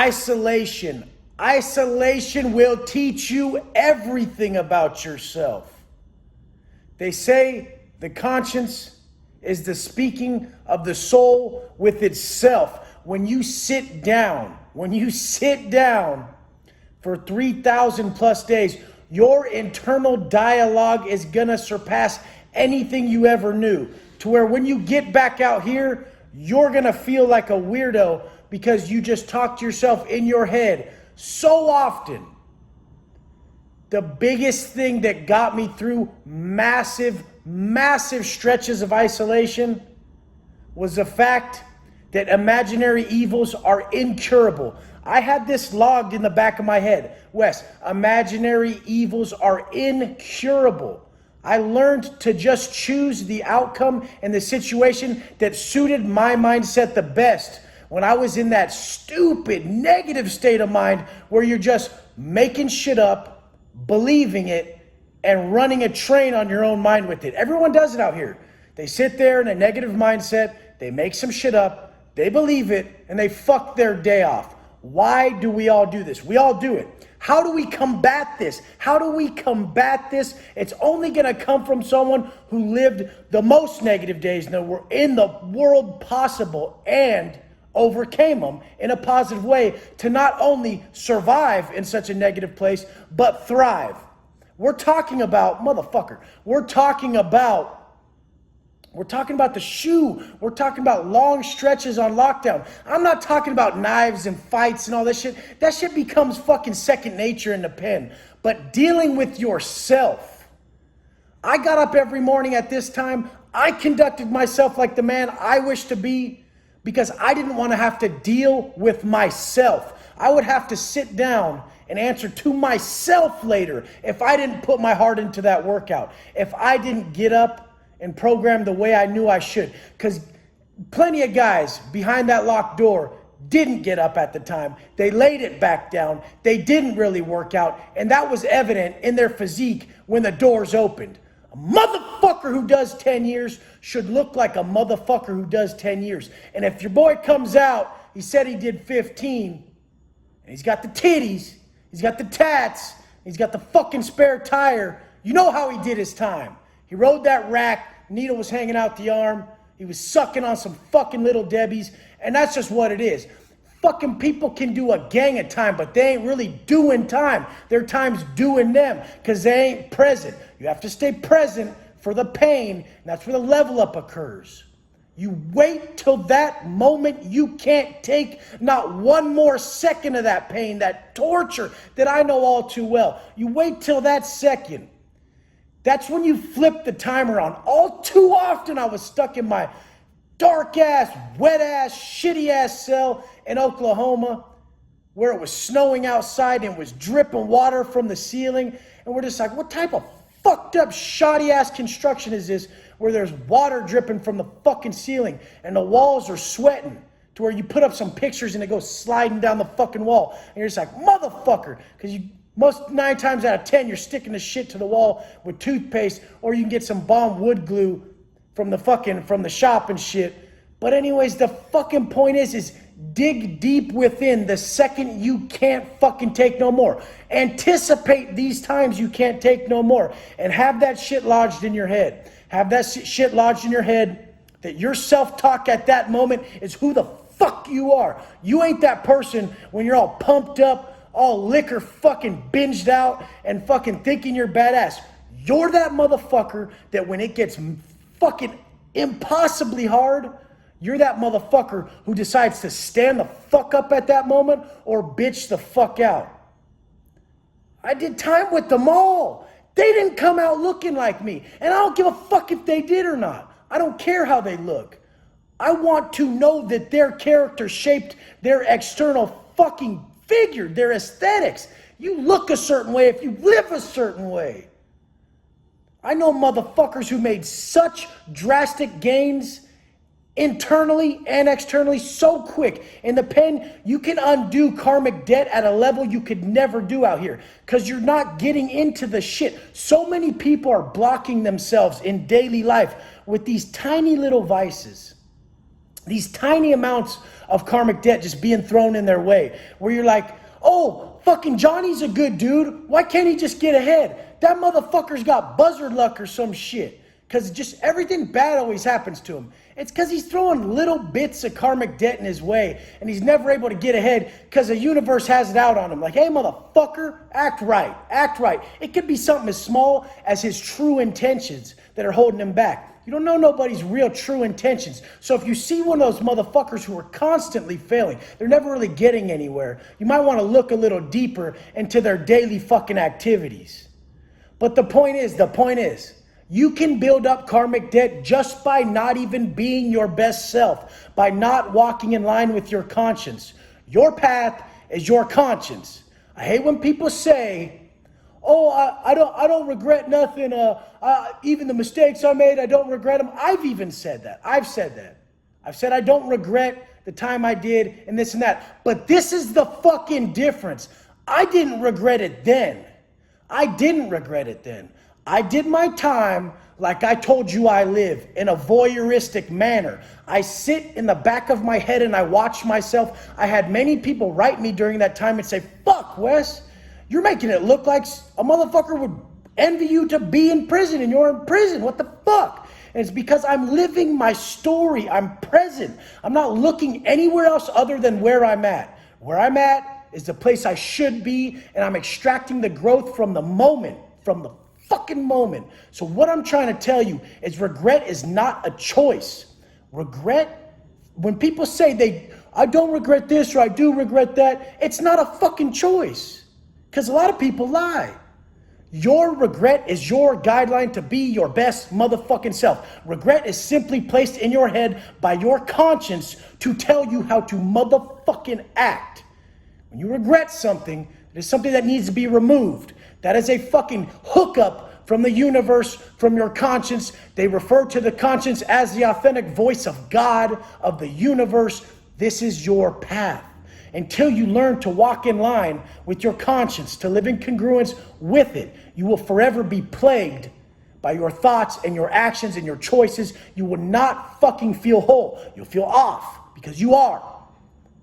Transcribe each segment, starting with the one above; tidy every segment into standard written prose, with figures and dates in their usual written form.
Isolation. Isolation will teach you everything about yourself. They say the conscience is the speaking of the soul with itself. When you sit down for 3,000 plus days, your internal dialogue is gonna surpass anything you ever knew. To where when you get back out here, you're gonna feel like a weirdo because you just talk to yourself in your head so often. The biggest thing that got me through massive stretches of isolation was the fact that imaginary evils are incurable. I had this logged in the back of my head. Wes, imaginary evils are incurable. I learned to just choose the outcome and the situation that suited my mindset the best when I was in that stupid negative state of mind where you're just making shit up, believing it, and running a train on your own mind with it. Everyone does it out here. They sit there in a negative mindset, they make some shit up, they believe it, and they fuck their day off. Why do we all do this? We all do it. How do we combat this? It's only gonna come from someone who lived the most negative days in the world possible and overcame them in a positive way to not only survive in such a negative place, but thrive. We're talking about, motherfucker, we're talking about the shoe. We're talking about long stretches on lockdown. I'm not talking about knives and fights and all that shit. That shit becomes fucking second nature in the pen. But dealing with yourself. I got up every morning at this time. I conducted myself like the man I wish to be because I didn't want to have to deal with myself. I would have to sit down and answer to myself later if I didn't put my heart into that workout. If I didn't get up and program the way I knew I should. Because plenty of guys behind that locked door didn't get up at the time. They laid it back down. They didn't really work out. And that was evident in their physique when the doors opened. A motherfucker who does 10 years should look like a motherfucker who does 10 years. And if your boy comes out, he said he did 15, and he's got the titties, he's got the tats, he's got the fucking spare tire, you know how he did his time. He rode that rack, needle was hanging out the arm, he was sucking on some fucking little Debbies, and that's just what it is. Fucking people can do a gang of time, but they ain't really doing time. Their time's doing them, because they ain't present. You have to stay present for the pain, and that's where the level up occurs. You wait till that moment you can't take not one more second of that pain, that torture that I know all too well. You wait till that second. That's when you flip the timer on. All too often I was stuck in my dark ass, wet ass, shitty ass cell in Oklahoma where it was snowing outside and it was dripping water from the ceiling. And we're just like, what type of fucked up, shoddy ass construction is this where there's water dripping from the fucking ceiling and the walls are sweating to where you put up some pictures and it goes sliding down the fucking wall. And you're just like, motherfucker, because most 9 times out of 10, you're sticking the shit to the wall with toothpaste, or you can get some bomb wood glue from the shop and shit. But anyways, the fucking point is dig deep within the second you can't fucking take no more. Anticipate these times you can't take no more and have that shit lodged in your head. Have that shit lodged in your head that your self-talk at that moment is who the fuck you are. You ain't that person when you're all pumped up, all liquor fucking binged out and fucking thinking you're badass. You're that motherfucker that when it gets fucking impossibly hard, you're that motherfucker who decides to stand the fuck up at that moment or bitch the fuck out. I did time with them all. They didn't come out looking like me. And I don't give a fuck if they did or not. I don't care how they look. I want to know that their character shaped their external fucking figure, their aesthetics. You look a certain way if you live a certain way. I know motherfuckers who made such drastic gains internally and externally so quick. In the pen, you can undo karmic debt at a level you could never do out here because you're not getting into the shit. So many people are blocking themselves in daily life with these tiny little vices, these tiny amounts of karmic debt just being thrown in their way. Where you're like, oh, fucking Johnny's a good dude. Why can't he just get ahead? That motherfucker's got buzzard luck or some shit. Because just everything bad always happens to him. It's because he's throwing little bits of karmic debt in his way, and he's never able to get ahead because the universe has it out on him. Like, hey, motherfucker, act right, act right. It could be something as small as his true intentions that are holding him back. You don't know nobody's real true intentions. So if you see one of those motherfuckers who are constantly failing, they're never really getting anywhere, you might want to look a little deeper into their daily fucking activities. But the point is, you can build up karmic debt just by not even being your best self, by not walking in line with your conscience. Your path is your conscience. I hate when people say, oh, I don't regret nothing. Even the mistakes I made, I don't regret them. I've even said that. I've said I don't regret the time I did and this and that. But this is the fucking difference. I didn't regret it then. I did my time like I told you I live, in a voyeuristic manner. I sit in the back of my head and I watch myself. I had many people write me during that time and say, fuck, Wes, you're making it look like a motherfucker would envy you to be in prison and you're in prison. What the fuck? And it's because I'm living my story. I'm present. I'm not looking anywhere else other than where I'm at. Where I'm at is the place I should be, and I'm extracting the growth from the moment, from the fucking moment. So what I'm trying to tell you is regret is not a choice. Regret, when people say I don't regret this or I do regret that, it's not a fucking choice. Because a lot of people lie. Your regret is your guideline to be your best motherfucking self. Regret is simply placed in your head by your conscience to tell you how to motherfucking act. When you regret something, it is something that needs to be removed. That is a fucking hookup from the universe, from your conscience. They refer to the conscience as the authentic voice of God, of the universe. This is your path. Until you learn to walk in line with your conscience, to live in congruence with it, you will forever be plagued by your thoughts and your actions and your choices. You will not fucking feel whole. You'll feel off because you are.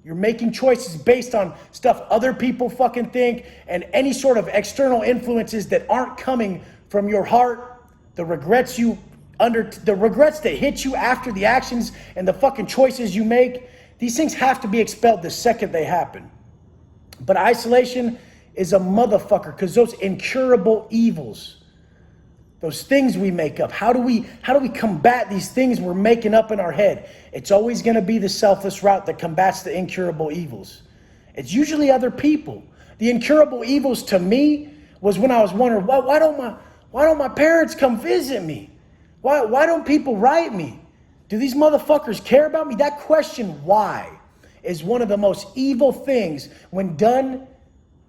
You're making choices based on stuff other people fucking think and any sort of external influences that aren't coming from your heart. The regrets that hit you after the actions and the fucking choices you make, these things have to be expelled the second they happen. But isolation is a motherfucker because those incurable evils, those things we make up, how do we combat these things we're making up in our head? It's always going to be the selfless route that combats the incurable evils. It's usually other people. The incurable evils to me was when I was wondering, why don't my parents come visit me? Why don't people write me? Do these motherfuckers care about me? That question, why, is one of the most evil things when done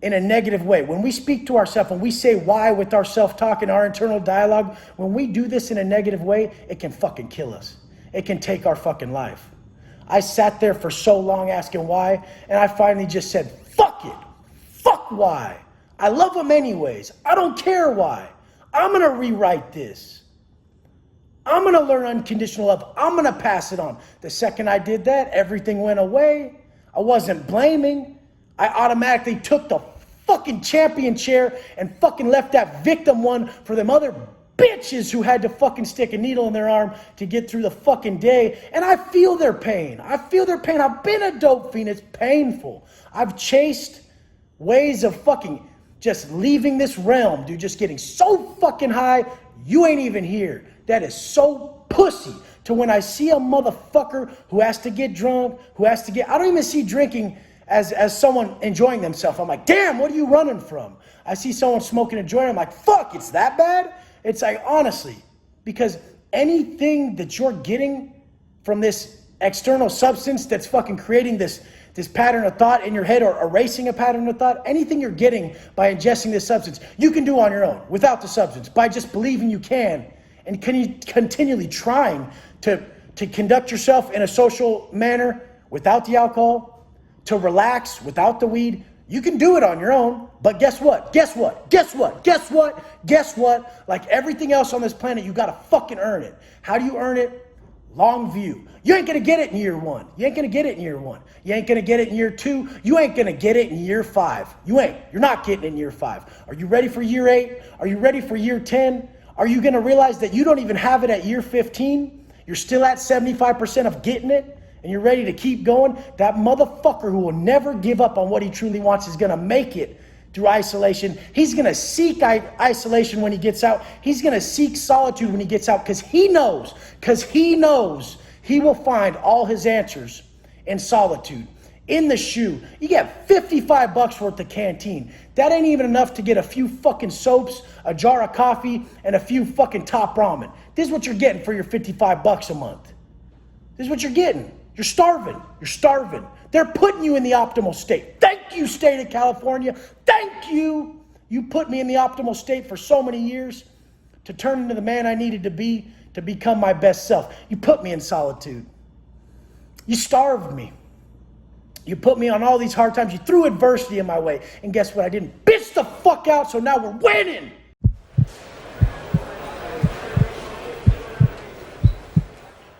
in a negative way. When we speak to ourselves, when we say why with our self-talk and our internal dialogue, when we do this in a negative way, it can fucking kill us. It can take our fucking life. I sat there for so long asking why, and I finally just said, fuck it. Fuck why. I love them anyways. I don't care why. I'm going to rewrite this. I'm going to learn unconditional love. I'm going to pass it on. The second I did that, everything went away. I wasn't blaming. I automatically took the fucking champion chair and fucking left that victim one for them other bitches who had to fucking stick a needle in their arm to get through the fucking day. And I feel their pain. I've been a dope fiend. It's painful. I've chased ways of fucking just leaving this realm, dude, just getting so fucking high, you ain't even here. That is so pussy to when I see a motherfucker who has to get drunk, I don't even see drinking as someone enjoying themselves. I'm like, damn, what are you running from? I see someone smoking a joint, I'm like, fuck, it's that bad? It's like, honestly, because anything that you're getting from this external substance that's fucking creating this pattern of thought in your head or erasing a pattern of thought, anything you're getting by ingesting this substance, you can do on your own without the substance, by just believing you can and continually trying to conduct yourself in a social manner without the alcohol, to relax without the weed. You can do it on your own, but guess what? Like everything else on this planet, you gotta fucking earn it. How do you earn it? Long view. You ain't gonna get it in year one. You ain't gonna get it in year one. You ain't gonna get it in year two. You ain't gonna get it in year five. You ain't. You're not getting it in year five. Are you ready for year 8? Are you ready for year 10? Are you gonna realize that you don't even have it at year 15? You're still at 75% of getting it, and you're ready to keep going? That motherfucker who will never give up on what he truly wants is gonna make it through isolation. He's going to seek isolation when he gets out. He's going to seek solitude when he gets out because he knows he will find all his answers in solitude. In the shoe, you get $55 worth of canteen. That ain't even enough to get a few fucking soaps, a jar of coffee, and a few fucking top ramen. This is what you're getting for your $55 a month. This is what you're getting. You're starving. You're starving. They're putting you in the optimal state. Thank you, state of California. Thank you. You put me in the optimal state for so many years to turn into the man I needed to be to become my best self. You put me in solitude. You starved me. You put me on all these hard times. You threw adversity in my way. And guess what? I didn't bitch the fuck out, so now we're winning.